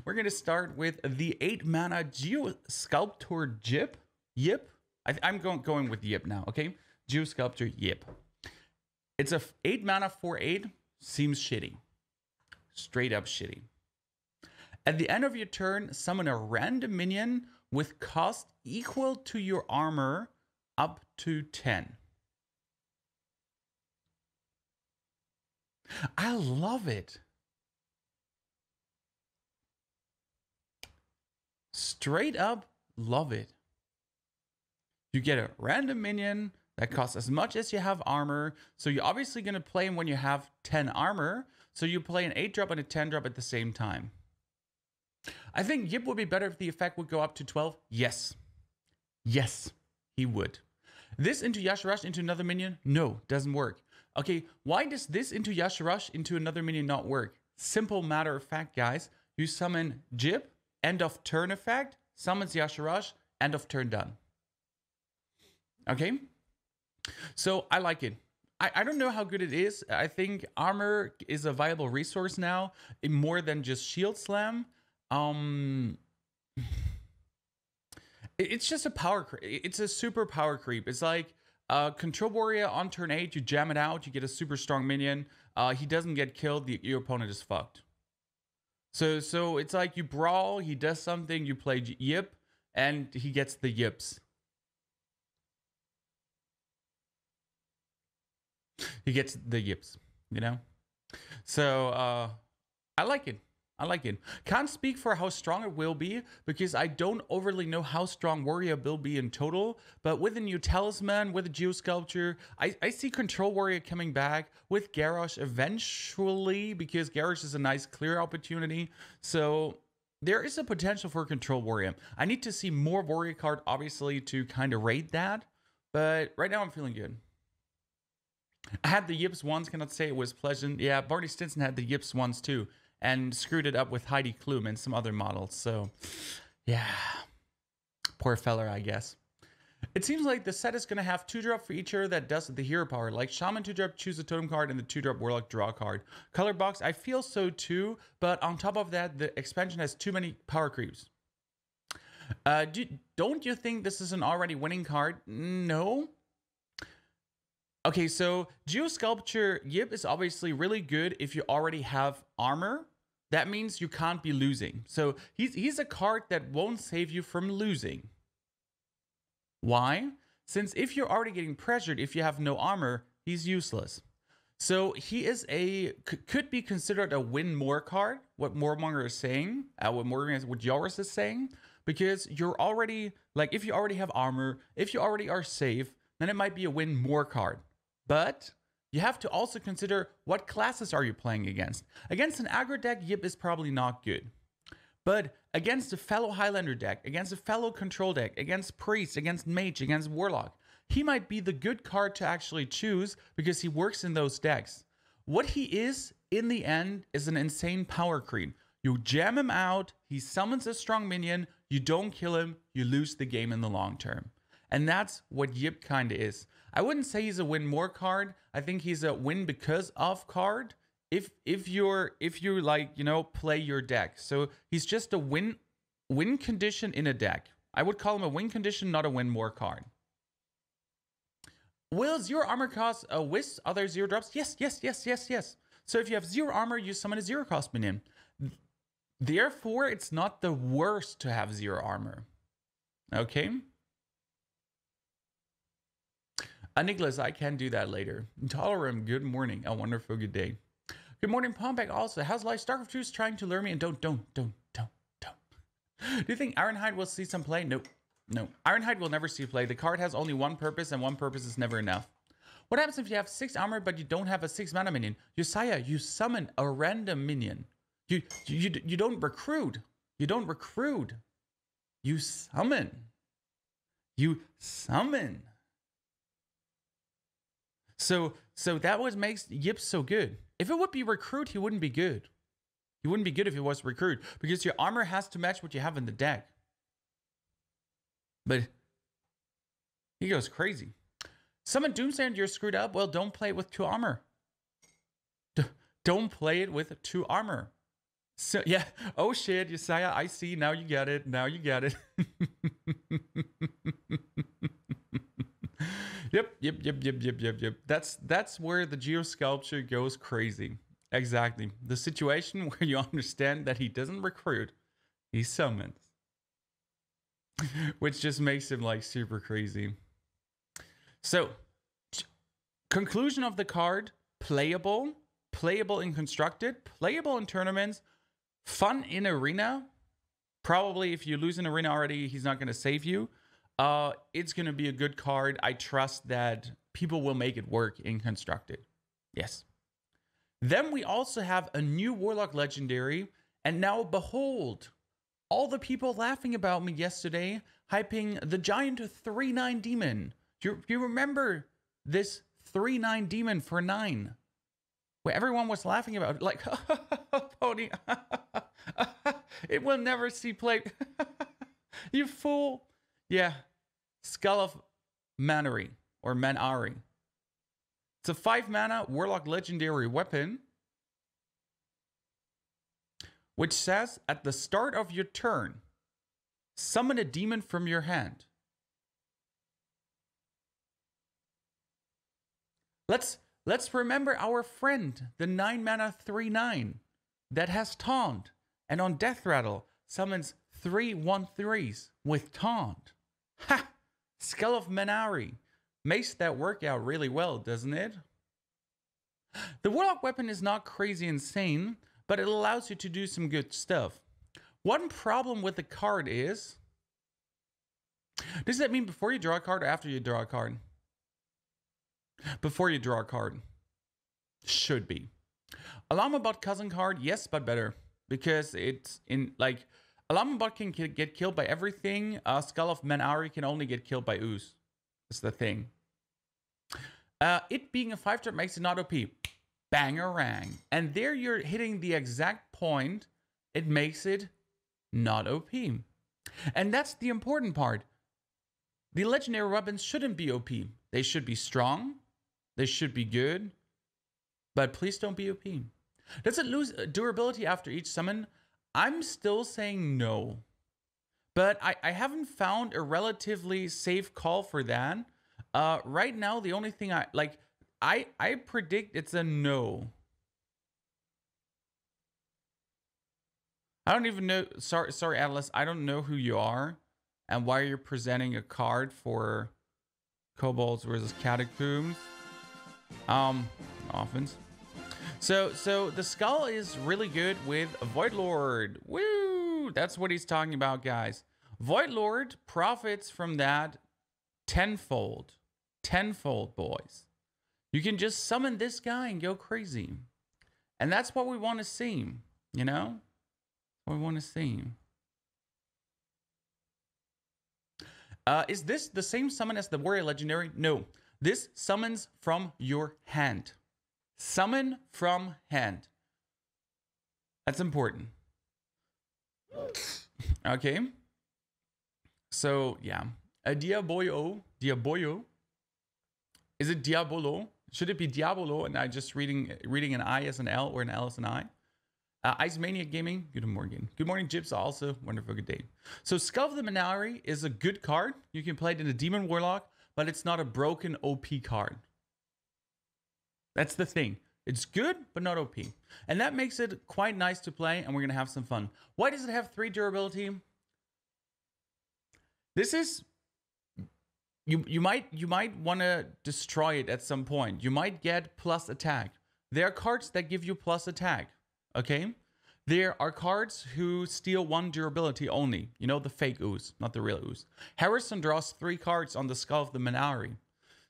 We're going to start with the 8 mana Geo Sculptor Yip. I'm going with Yip now, okay? Geo Sculptor Yip. It's a 8 mana 4/8. Seems shitty. Straight up shitty. At the end of your turn, summon a random minion with cost equal to your armor up to 10. I love it. Straight up love it. You get a random minion that costs as much as you have armor. So you're obviously going to play him when you have 10 armor. So you play an 8-drop and a 10-drop at the same time. I think Yip would be better if the effect would go up to 12. Yes. Yes, he would. This into Yasha-Rush into another minion? No, doesn't work. Okay, why does this into Yasha-Rush into another minion not work? Simple matter of fact, guys. You summon Jip, end of turn effect, summons Yasha-Rush, end of turn done. Okay? So I like it. I don't know how good it is. I think armor is a viable resource now, more than just shield slam. It's just a power creep. It's a super power creep. It's like Control Warrior on turn 8, you jam it out, you get a super strong minion. He doesn't get killed, your opponent is fucked. So it's like you brawl, he does something, you play Yip, and he gets the Yips. He gets the Yips, you know? So I like it. I like it. Can't speak for how strong it will be because I don't overly know how strong Warrior will be in total. But with a new Talisman, with a Geosculpture, I see Control Warrior coming back with Garrosh eventually because Garrosh is a nice clear opportunity. So there is a potential for Control Warrior. I need to see more Warrior card, obviously, to kind of rate that. But right now I'm feeling good. I had the Yips once, cannot say it was pleasant. Yeah, Barney Stinson had the Yips once too. And screwed it up with Heidi Klum and some other models. So, yeah. Poor feller, I guess. It seems like the set is going to have 2-drop for each hero that does the hero power. Like Shaman 2-drop, choose a totem card, and the 2-drop Warlock draw a card. Color box, I feel so too. But on top of that, the expansion has too many power creeps. Don't you think this is an already winning card? No. Okay, so Geosculpture Yip is obviously really good if you already have armor. That means you can't be losing. So he's a card that won't save you from losing. Why? Since if you're already getting pressured, if you have no armor, he's useless. So he is could be considered a win more card, what Moormonger is saying, what Joris is saying, because you're already, like if you already have armor, if you already are safe, then it might be a win more card. But you have to also consider what classes are you playing against. Against an aggro deck, Yip is probably not good. But against a fellow Highlander deck, against a fellow control deck, against Priest, against Mage, against Warlock, he might be the good card to actually choose because he works in those decks. What he is, in the end, is an insane power creep. You jam him out, he summons a strong minion, you don't kill him, you lose the game in the long term. And that's what Yip kind of is. I wouldn't say he's a win more card. I think he's a win because of card. If you like, you know, play your deck. So he's just a win condition in a deck. I would call him a win condition, not a win more card. Will 0 armor cost a whiz other 0 drops? Yes. So if you have 0 armor, you summon a 0 cost minion. Therefore, it's not the worst to have 0 armor. Okay? Nicholas, I can do that later. Tolerant, good morning. A wonderful good day. Good morning, Pompek also. How's life? StarCraft 2 is trying to lure me and don't. Do you think Ironhide will see some play? No. Ironhide will never see play. The card has only one purpose and one purpose is never enough. What happens if you have 6 armor but you don't have a 6 mana minion? Josiah, you summon a random minion. You don't recruit. You don't recruit. You summon. You summon. So that what makes Yip so good. If it would be recruit, he wouldn't be good. He wouldn't be good if it was recruit because your armor has to match what you have in the deck. But he goes crazy. Summon Doomsayer and you're screwed up. Well, don't play it with 2 armor. Don't play it with 2 armor. So yeah. Oh shit, Yesaya, I see. Now you get it. Now you get it. Yep. That's where the geosculpture goes crazy. Exactly. The situation where you understand that he doesn't recruit, he summons. Which just makes him like super crazy. So, conclusion of the card, playable in constructed, playable in tournaments, fun in arena. Probably if you lose an arena already, he's not going to save you. It's going to be a good card. I trust that people will make it work in constructed. Yes. Then we also have a new Warlock Legendary. And now behold, all the people laughing about me yesterday, hyping the giant 3/9 demon. Do you remember this 3/9 demon for 9? Where everyone was laughing about it, like, Pony, it will never see play. You fool. Yeah. Skull of Manary or Manari. It's a 5 mana Warlock Legendary weapon, which says at the start of your turn, summon a demon from your hand. Let's remember our friend, the 9 mana 3/9 that has taunt, and on Death Rattle summons 3 1/3s with taunt. Ha! Skull of Manari makes that work out really well, doesn't it? The Warlock weapon is not crazy insane, but it allows you to do some good stuff. One problem with the card is, does that mean before you draw a card or after you draw a card? Before you draw a card. Should be. Alamabot cousin card, yes, but better. Because it's in, like, Alamabot can get killed by everything. Skull of Manari can only get killed by ooze. That's the thing. It being a 5-drop makes it not OP. Bangarang. And there you're hitting the exact point. It makes it not OP. And that's the important part. The legendary weapons shouldn't be OP. They should be strong. They should be good. But please don't be OP. Does it lose durability after each summon? I'm still saying no. But I haven't found a relatively safe call for that. Right now, the only thing I predict it's a no. I don't even know. Sorry, Atlas. I don't know who you are and why you're presenting a card for Kobolds versus Catacombs. Offense. So the skull is really good with Void Lord. Woo! That's what he's talking about, guys. Void Lord profits from that tenfold. Tenfold, boys. You can just summon this guy and go crazy. And that's what we want to see, you know? What we want to see. Is this the same summon as the Warrior Legendary? No. This summons from your hand. Summon from hand. That's important. Okay. So, yeah. A Diabolo. Is it Diabolo? Should it be Diabolo? And I just reading an I as an L or an L as an I? Ice Mania Gaming. Good morning. Good morning, Gyps. Also, wonderful good day. So, Skull of the Manari is a good card. You can play it in a Demon Warlock, but it's not a broken OP card. That's the thing. It's good, but not OP. And that makes it quite nice to play, and we're going to have some fun. Why does it have 3 durability? This is... You might want to destroy it at some point. You might get plus attack. There are cards that give you plus attack. Okay? There are cards who steal 1 durability only. You know, the fake ooze, not the real ooze. Harrison draws 3 cards on the Skull of the Manari.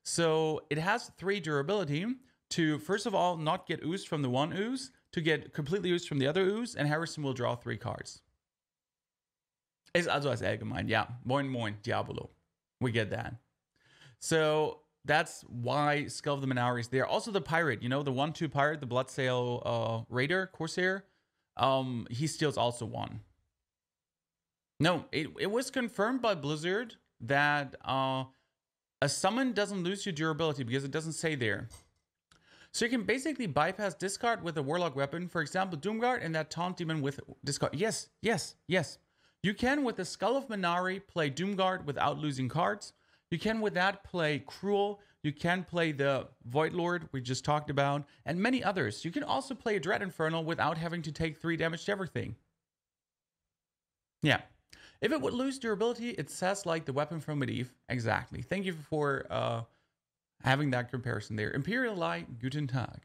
So it has 3 durability to, first of all, not get ooze from the one ooze, to get completely ooze from the other ooze, and Harrison will draw 3 cards. Ist also als allgemein, ja. Moin moin, Diabolo. We get that. So that's why Skull of the Manari is there. Also the pirate, you know, the 1/2 pirate, the Bloodsail Raider, Corsair. He steals also 1. No, it was confirmed by Blizzard that a summon doesn't lose your durability because it doesn't say there. So you can basically bypass discard with a warlock weapon. For example, Doomguard and that taunt demon with discard. Yes, yes, yes. You can with the Skull of Minari play Doomguard without losing cards. You can with that play Cruel. You can play the Void Lord we just talked about, and many others. You can also play a Dread Infernal without having to take 3 damage to everything. Yeah. If it would lose durability, it says like the weapon from Medivh. Exactly. Thank you for having that comparison there. Imperial Light, Guten Tag.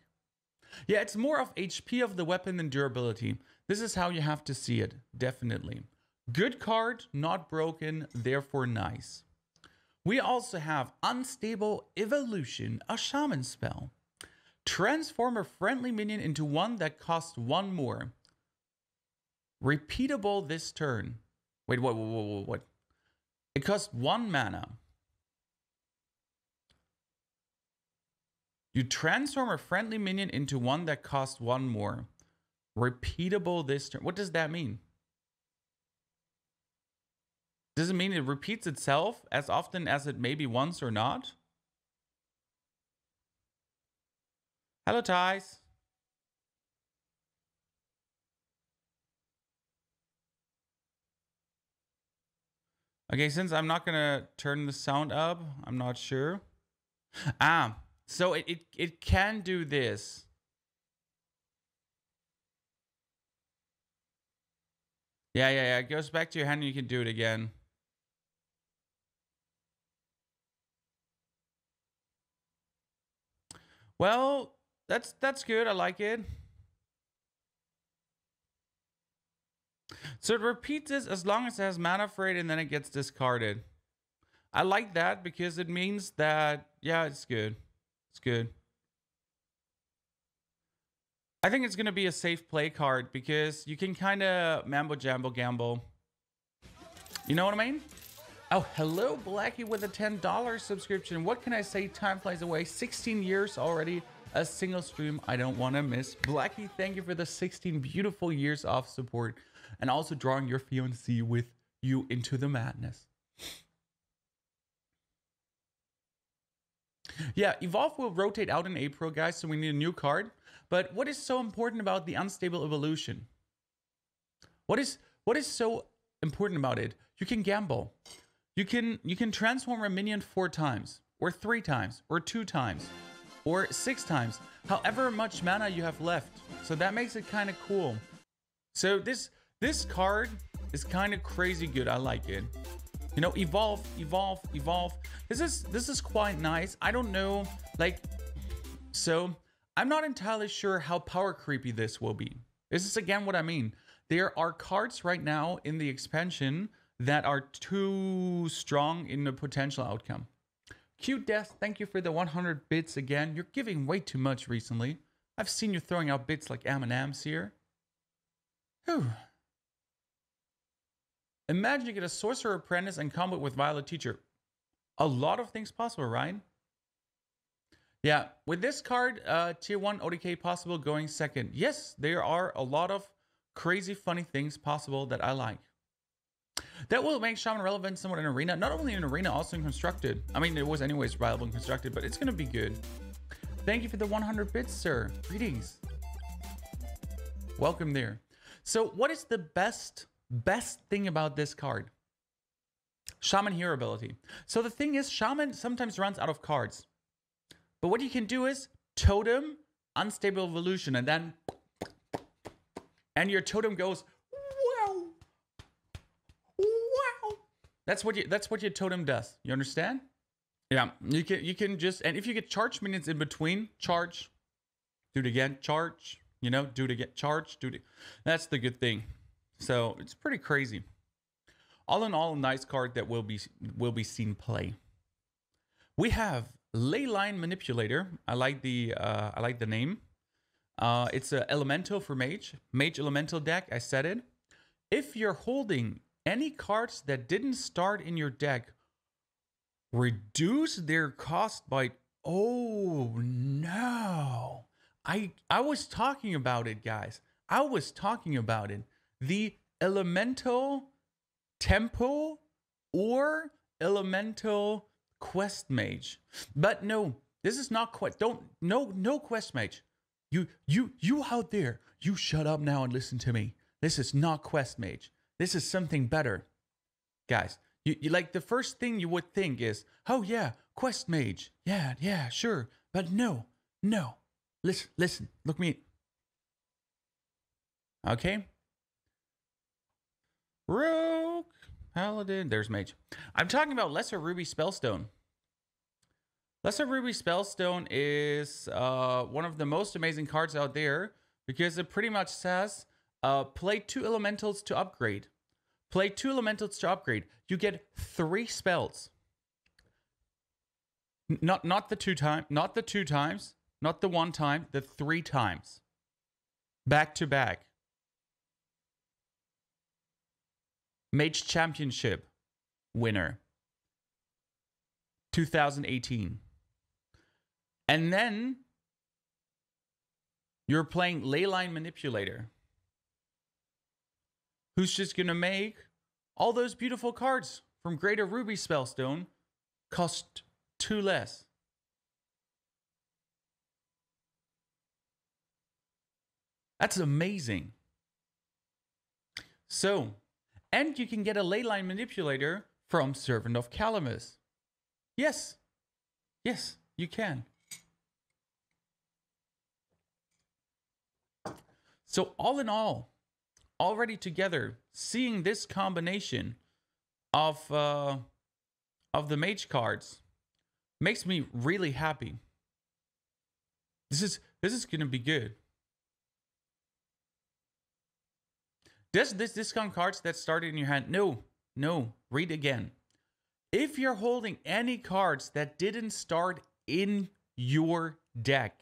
Yeah, it's more of HP of the weapon than durability. This is how you have to see it, definitely. Good card, not broken, therefore nice. We also have Unstable Evolution, a shaman spell. Transform a friendly minion into one that costs 1 more. Repeatable this turn. Wait, what? It costs 1 mana. You transform a friendly minion into one that costs 1 more. Repeatable this turn. What does that mean? Does it mean it repeats itself as often as it maybe once or not? Hello, Thais. Okay, since I'm not gonna turn the sound up, I'm not sure. So it can do this. Yeah. It goes back to your hand and you can do it again. Well, that's good. I like it. So it repeats this as long as it has mana for it and then it gets discarded. I like that because it means that, yeah, it's good. It's good. I think it's going to be a safe play card because you can kind of mambo jambo gamble. You know what I mean? Oh, hello, Blackie with a $10 subscription. What can I say? Time flies away. 16 years already. A single stream I don't want to miss. Blackie, thank you for the 16 beautiful years of support. And also drawing your fiancé with you into the madness. Yeah, Evolve will rotate out in April, guys, so we need a new card. But what is so important about the Unstable Evolution? What is so important about it? You can gamble. You can transform a minion 4 times, or 3 times, or 2 times, or 6 times, however much mana you have left. So that makes it kind of cool. So this card is kind of crazy good. I like it. You know, evolve. This is quite nice. I don't know, like, so I'm not entirely sure how power creepy this will be. This is again what I mean. There are cards right now in the expansion that are too strong in the potential outcome. Cute Death, thank you for the 100 bits again. You're giving way too much recently. I've seen you throwing out bits like M&M's here. Whew. Imagine you get a Sorcerer Apprentice and combo with Violet Teacher. A lot of things possible, right? Yeah, with this card, tier 1 ODK possible going second. Yes, there are a lot of crazy funny things possible that I like. That will make Shaman relevant somewhat in Arena. Not only in Arena, also in Constructed. I mean, it was anyways relevant in Constructed, but it's going to be good. Thank you for the 100 bits, sir. Greetings. Welcome there. So what is the best thing about this card? Shaman Hero ability. So the thing is, Shaman sometimes runs out of cards. But what you can do is Totem, Unstable Evolution, and then... And your Totem goes... Wow! Wow! That's what your Totem does. You understand? Yeah, you can just... And if you get charge minions in between, charge. Do it again, charge. You know, do it again, charge. Do it. That's the good thing. So it's pretty crazy. All in all, a nice card that will be seen play. We have Leyline Manipulator. I like the name. It's an elemental for mage elemental deck. I said it. If you're holding any cards that didn't start in your deck, reduce their cost by... Oh no! I was talking about it, guys. I was talking about it. The elemental tempo or elemental quest mage. But no, This is not quest. No quest mage. You out there. You shut up now and listen to me. This is not quest mage. This is something better. Guys, you like the first thing you would think is, oh yeah, quest mage. Yeah, sure. But no. Listen, look me. Okay. Rogue, Paladin, there's mage. I'm talking about Lesser Ruby Spellstone. Lesser Ruby Spellstone is one of the most amazing cards out there because it pretty much says, play 2 elementals to upgrade. Play 2 elementals to upgrade. You get 3 spells. Not the 2 times, not the 1 time, the 3 times. Back to back. Mage Championship winner. 2018. And then you're playing Leyline Manipulator, who's just going to make all those beautiful cards from Greater Ruby Spellstone cost 2 less. That's amazing. So, and you can get a Leyline Manipulator from Servant of Calamus. Yes, you can. So all in all, already together, seeing this combination of the mage cards makes me really happy. This is gonna be good. Does this discount cards that started in your hand? No. Read again. If you're holding any cards that didn't start in your deck,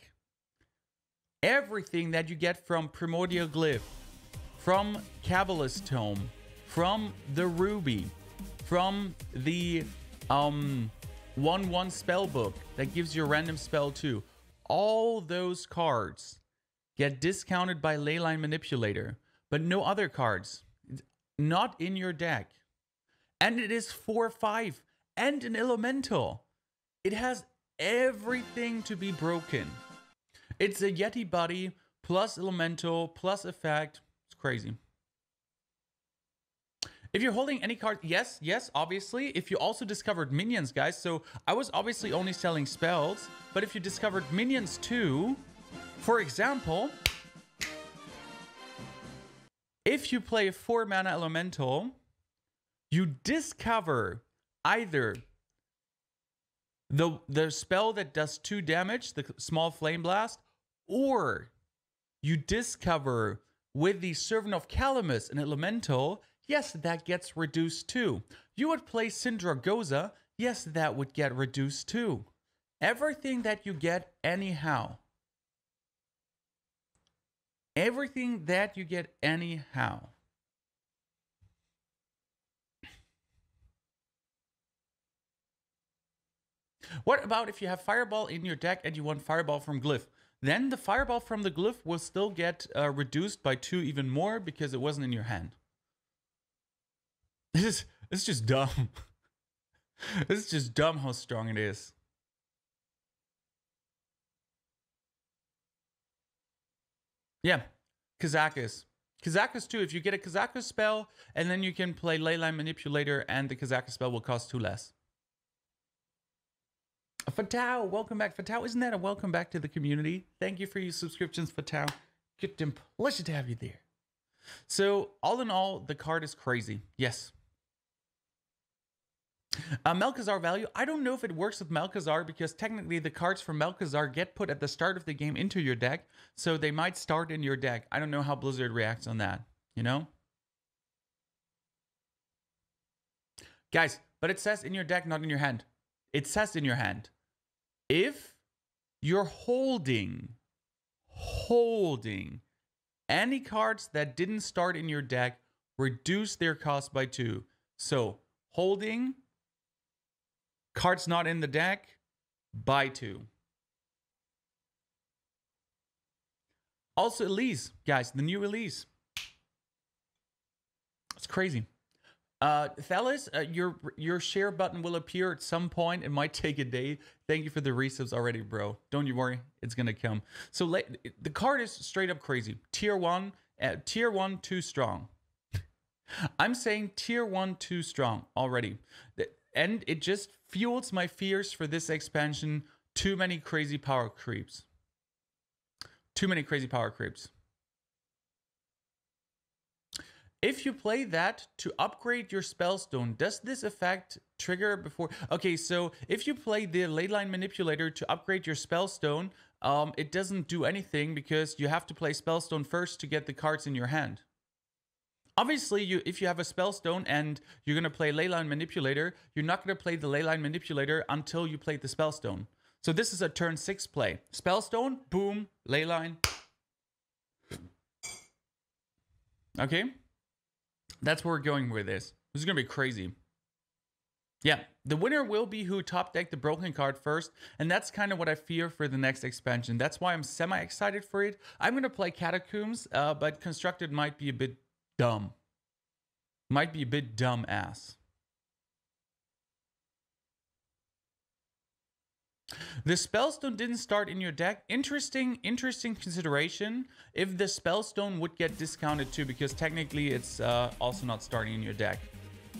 everything that you get from Primordial Glyph, from Kabbalist Tome, from the Ruby, from the 1/1 spellbook that gives you a random spell too, all those cards get discounted by Leyline Manipulator, but no other cards. Not in your deck. And it is 4/5 and an elemental. It has everything to be broken. It's a Yeti body plus elemental plus effect. It's crazy. If you're holding any card, yes, obviously. If you also discovered minions, guys. So I was obviously only selling spells, but if you discovered minions too, for example, if you play a 4-mana elemental, you discover either the spell that does 2 damage, the small flame blast, or you discover with the Servant of Calamus an elemental, yes, that gets reduced too. You would play Syndragoza, yes, that would get reduced too. Everything that you get anyhow. Everything that you get anyhow. What about if you have Fireball in your deck and you want Fireball from Glyph? Then the Fireball from the Glyph will still get reduced by 2 even more because it wasn't in your hand. It's just dumb. It's just dumb how strong it is. Yeah, Kazakus. Kazakus too. If you get a Kazakus spell, and then you can play Leyline Manipulator, and the Kazakus spell will cost 2 less. Fatao, welcome back. Fatao, isn't that a welcome back to the community? Thank you for your subscriptions, Fatao. Good damn pleasure to have you there. So, all in all, the card is crazy. Yes. Malchezaar value. I don't know if it works with Malchezaar because technically the cards from Malchezaar get put at the start of the game into your deck. So they might start in your deck. I don't know how Blizzard reacts on that, you know? Guys, but it says in your deck, not in your hand. It says in your hand. If you're holding any cards that didn't start in your deck, reduce their cost by 2. So holding cards not in the deck by 2. Also Elise, guys, the new Elise. It's crazy. Thalis, your share button will appear at some point. It might take a day. Thank you for the resubs already, bro. Don't you worry, it's gonna come. So the card is straight up crazy. Tier 1, tier 1 too strong. I'm saying tier 1 too strong already. And it just fuels my fears for this expansion. Too many crazy power creeps. Too many crazy power creeps. If you play that to upgrade your spellstone, does this effect trigger before? Okay, so if you play the Leyline Manipulator to upgrade your spellstone, it doesn't do anything because you have to play spellstone first to get the cards in your hand. Obviously, if you have a spellstone and you're going to play Leyline Manipulator, you're not going to play the Leyline Manipulator until you play the spellstone. So this is a turn 6 play. Spellstone, boom, Leyline. Okay? That's where we're going with this. This is going to be crazy. Yeah, the winner will be who top decked the broken card first, and that's kind of what I fear for the next expansion. That's why I'm semi-excited for it. I'm going to play Catacombs, but Constructed might be a bit dumb. Might be a bit dumb-ass. The Spellstone didn't start in your deck. Interesting consideration. If the Spellstone would get discounted too, because technically it's also not starting in your deck.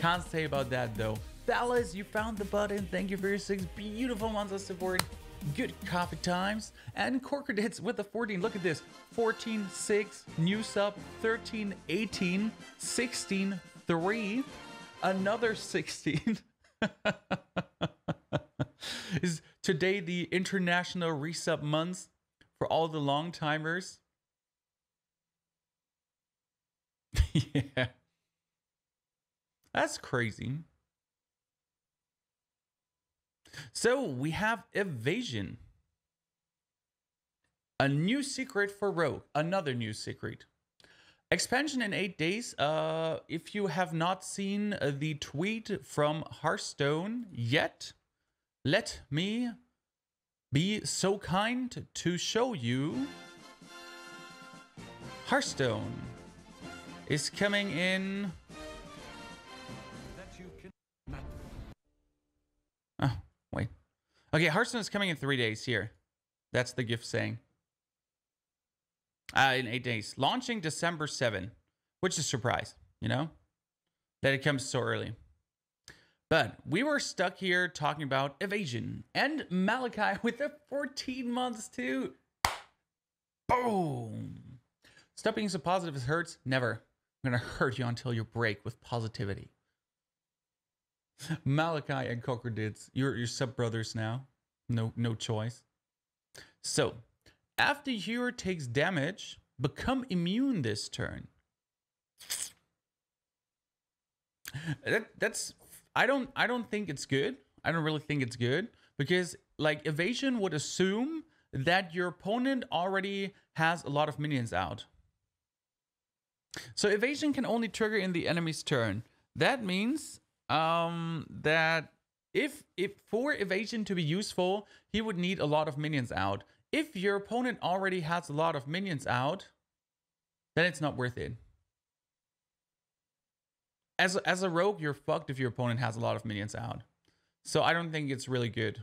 Can't say about that though. Dallas, you found the button. Thank you for your 6 beautiful months of support. Good coffee times. And Corcodits with the 14. Look at this. 14, 6, new sub, 13, 18, 16, 3, another 16. Is today the international resub month for all the long timers? Yeah. That's crazy. So we have Evasion. A new secret for Rogue. Another new secret. Expansion in 8 days. If you have not seen the tweet from Hearthstone yet, let me be so kind to show you. Hearthstone is coming in. Oh, wait. Okay, Hearthstone is coming in 3 days here. That's the gift saying. In 8 days. Launching December 7, which is a surprise, you know? That it comes so early. But we were stuck here talking about Evasion and Malachi with the 14 months too. Boom. Stop being so positive, it hurts. Never. I'm going to hurt you until you break with positivity. Malachi and Cockerdids, you're sub-brothers now. No choice. So, after hero takes damage, become immune this turn. That's I don't think it's good. I don't really think it's good because like Evasion would assume that your opponent already has a lot of minions out. So Evasion can only trigger in the enemy's turn. That means that if for Evasion to be useful, he would need a lot of minions out. If your opponent already has a lot of minions out, then it's not worth it. As a rogue, you're fucked if your opponent has a lot of minions out. So I don't think it's really good.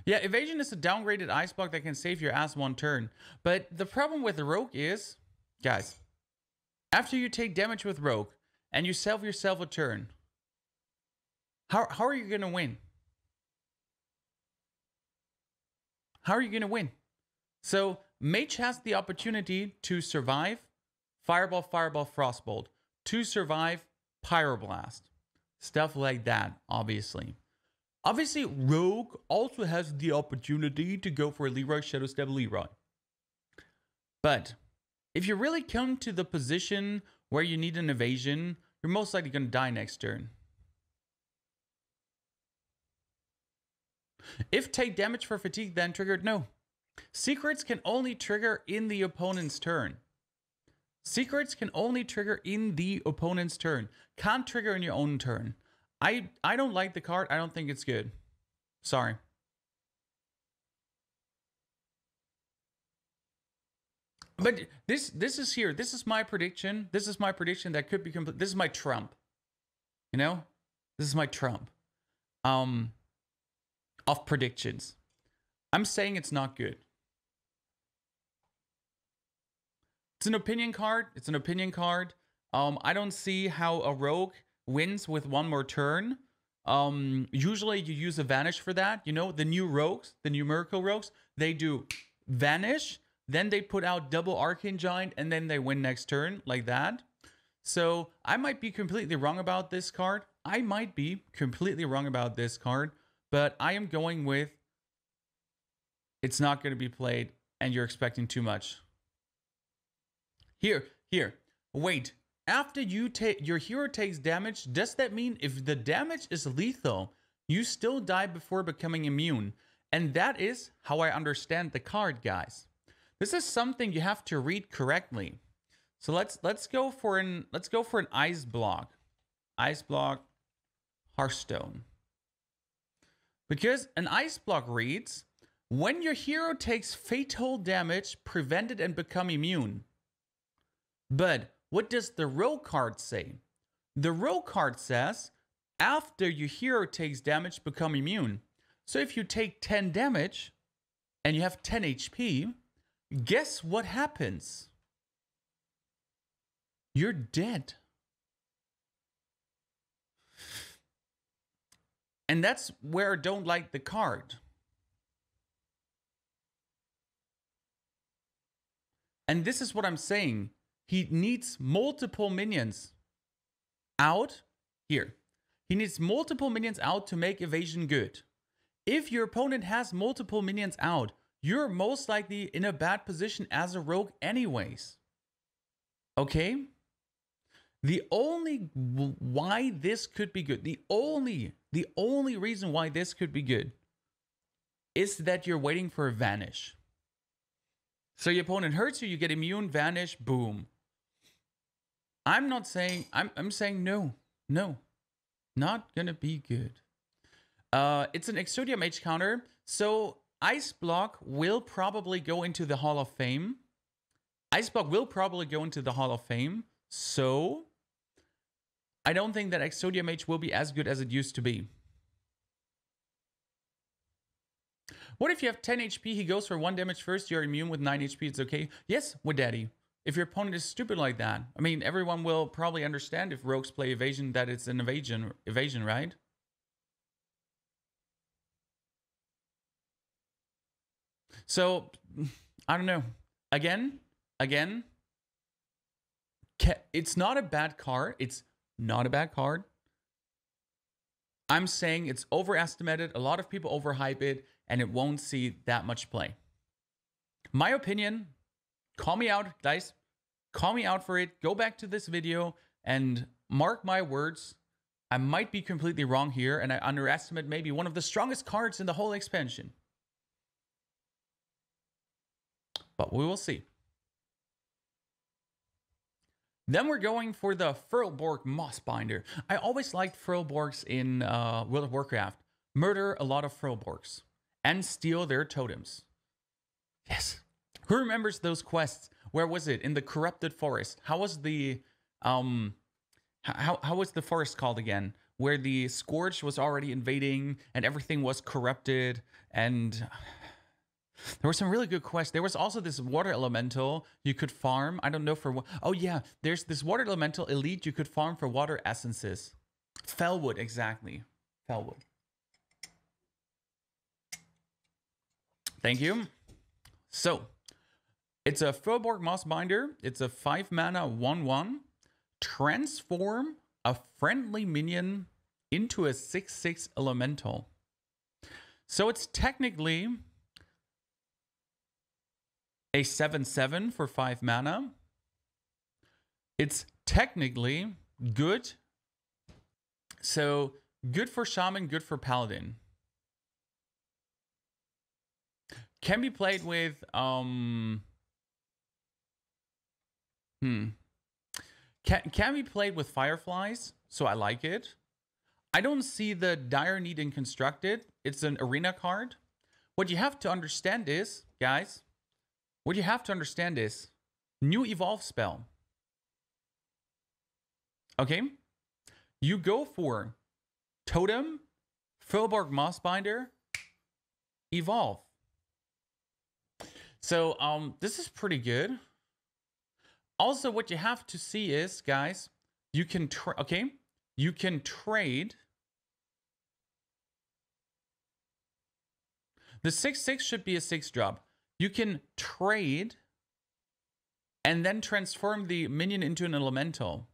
Yeah, Evasion is a downgraded ice block that can save your ass one turn. But the problem with the rogue is, guys, after you take damage with rogue and you save yourself a turn, how are you gonna win? How are you gonna win? So Mage has the opportunity to survive Fireball, Fireball, Frostbolt, to survive Pyroblast, stuff like that, obviously. Obviously, Rogue also has the opportunity to go for Leroy, Shadow Step Leroy. But if you really come to the position where you need an evasion, you're most likely going to die next turn. If take damage for fatigue then triggered, no. Secrets can only trigger in the opponent's turn. Secrets can only trigger in the opponent's turn. Can't trigger in your own turn. I don't like the card. I don't think it's good. Sorry. But this is here. This is my prediction. This is my prediction that could be complete. This is my Trump. You know, this is my Trump of predictions. I'm saying it's not good. It's an opinion card. It's an opinion card. I don't see how a rogue wins with one more turn. Usually you use a vanish for that. You know, the new rogues, the numerical rogues, they do vanish, then they put out double Arcane Giant, and then they win next turn, like that. So I might be completely wrong about this card. I might be completely wrong about this card, but I am going with it's not going to be played and you're expecting too much. Here, wait. After you take your hero takes damage, does that mean if the damage is lethal, you still die before becoming immune? And that is how I understand the card, guys. This is something you have to read correctly. So let's go for an ice block. Ice block Hearthstone. Because an ice block reads, when your hero takes fatal damage, prevent it and become immune. But what does the rogue card say? The rogue card says, after your hero takes damage, become immune. So if you take 10 damage and you have 10 HP, guess what happens? You're dead. And that's where I don't like the card. And this is what I'm saying. He needs multiple minions out here. He needs multiple minions out to make evasion good. If your opponent has multiple minions out, you're most likely in a bad position as a rogue anyways. Okay? The only why this could be good, the only reason why this could be good is that you're waiting for a vanish. So your opponent hurts you, you get immune, vanish, boom. I'm not saying, I'm saying no, not gonna be good. It's an Exodia Mage counter, so Ice Block will probably go into the Hall of Fame. Ice Block will probably go into the Hall of Fame, so I don't think that Exodia Mage will be as good as it used to be. What if you have 10 HP, he goes for 1 damage first, you're immune with 9 HP, it's okay? Yes, with Daddy. If your opponent is stupid like that. I mean, everyone will probably understand if rogues play evasion that it's an evasion, right? So, I don't know. Again, it's not a bad card. It's not a bad card. I'm saying it's overestimated. A lot of people overhype it, and it won't see that much play. My opinion, call me out, guys. Call me out for it. Go back to this video and mark my words. I might be completely wrong here, and I underestimate maybe one of the strongest cards in the whole expansion. But we will see. Then we're going for the Furlborg Mossbinder. I always liked Furlborgs in World of Warcraft. Murder a lot of Furlborgs and steal their totems. Yes. Who remembers those quests? Where was it? In the Corrupted Forest. How was the how was the forest called again? Where the Scourge was already invading and everything was corrupted, and there were some really good quests. There was also this water elemental you could farm. I don't know for what. Oh yeah, there's this water elemental elite you could farm for water essences. Fellwood, exactly. Fellwood. Thank you. So, it's a Furlborg Mossbinder. It's a 5 mana 1/1. Transform a friendly minion into a 6/6 elemental. So it's technically a 7/7 for 5 mana. It's technically good. So good for Shaman, good for Paladin. Can be played with Can be played with Fireflies, so I like it. I don't see the dire need in Constructed. It's an arena card. What you have to understand is, guys, what you have to understand is new evolve spell. Okay? You go for Totem, Fillbark Mossbinder, Evolve. So this is pretty good. Also, what you have to see is, guys, you can you can trade. The 6/6 should be a 6-drop. You can trade and then transform the minion into an elemental.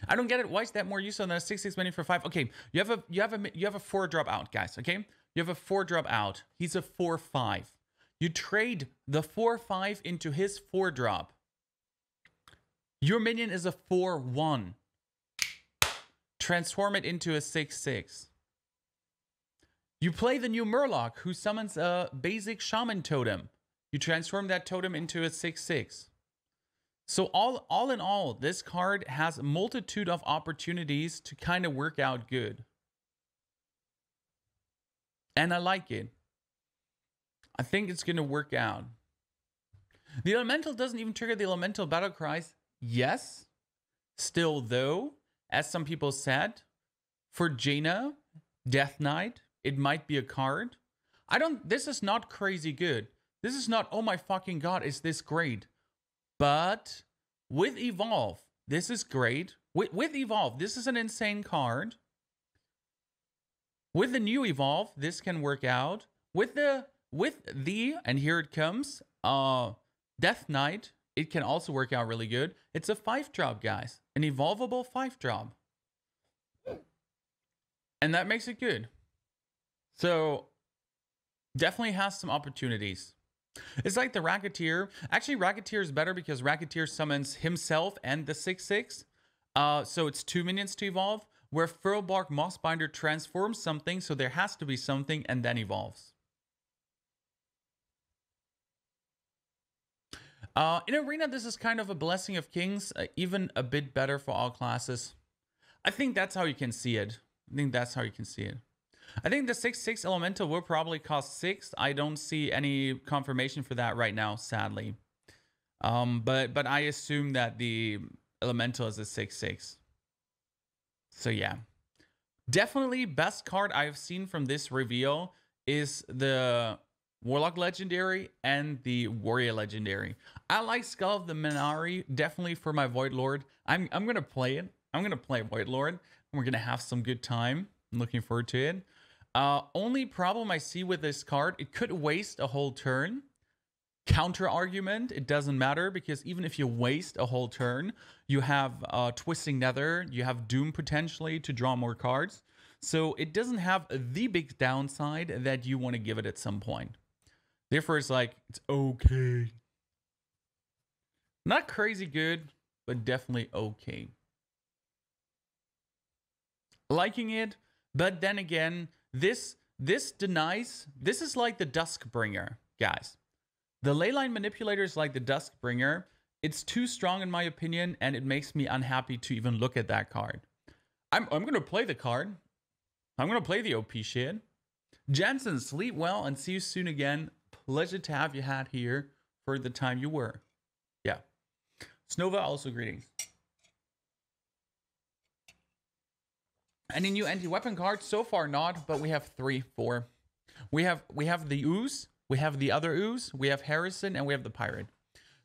I don't get it. Why is that more useful than a 6/6 minion for 5? Okay, you have a 4-drop out, guys. Okay, you have a 4-drop out. He's a 4/5. You trade the 4/5 into his 4-drop. Your minion is a 4/1. Transform it into a 6/6. You play the new Murloc, who summons a basic Shaman Totem. You transform that totem into a 6/6. So all in all, this card has a multitude of opportunities to kind of work out good. And I like it. I think it's going to work out. The elemental doesn't even trigger the elemental battle cries. Yes. Still though, as some people said, for Jaina, Death Knight, it might be a card. This is not crazy good. This is not, oh my fucking god, is this great? But with Evolve, this is great. With Evolve, this is an insane card. With the new Evolve, this can work out. With the, and here it comes, Death Knight, it can also work out really good. It's a 5-drop, guys. An evolvable 5-drop. And that makes it good. So, definitely has some opportunities. It's like the Racketeer. Actually, Racketeer is better because Racketeer summons himself and the 6/6. So it's 2 minions to evolve. Where Furlbark Mossbinder transforms something, so there has to be something, and then evolves. In Arena, this is kind of a Blessing of Kings, even a bit better for all classes. I think that's how you can see it. I think the 6/6 elemental will probably cost 6. I don't see any confirmation for that right now, sadly. But I assume that the elemental is a 6/6. So yeah. Definitely best card I've seen from this reveal is the Warlock Legendary and the Warrior Legendary. I like Skull of the Minari definitely for my Void Lord. I'm gonna play it. I'm gonna play Void Lord, and we're gonna have some good time. I'm looking forward to it. Only problem I see with this card, it could waste a whole turn. Counter argument, it doesn't matter because even if you waste a whole turn, you have Twisting Nether, you have Doom potentially to draw more cards. So it doesn't have the big downside that you want to give it at some point. Therefore, it's like, it's okay. Not crazy good, but definitely okay. Liking it, but then again, this denies, this is like the Duskbringer, guys. The Leyline Manipulator is like the Duskbringer. It's too strong in my opinion, and it makes me unhappy to even look at that card. I'm going to play the card. I'm going to play the OP shit. Jensen, sleep well and see you soon again. Pleasure to have you had here for the time you were. Yeah. Snova, also greetings. Any new anti-weapon cards? So far not, but we have 3, 4. We have the Ooze. We have the other Ooze, we have Harrison, and we have the Pirate.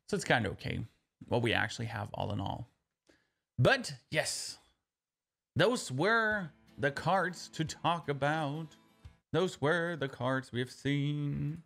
So it's kind of okay what we actually have all in all. But yes, those were the cards to talk about. Those were the cards we've seen.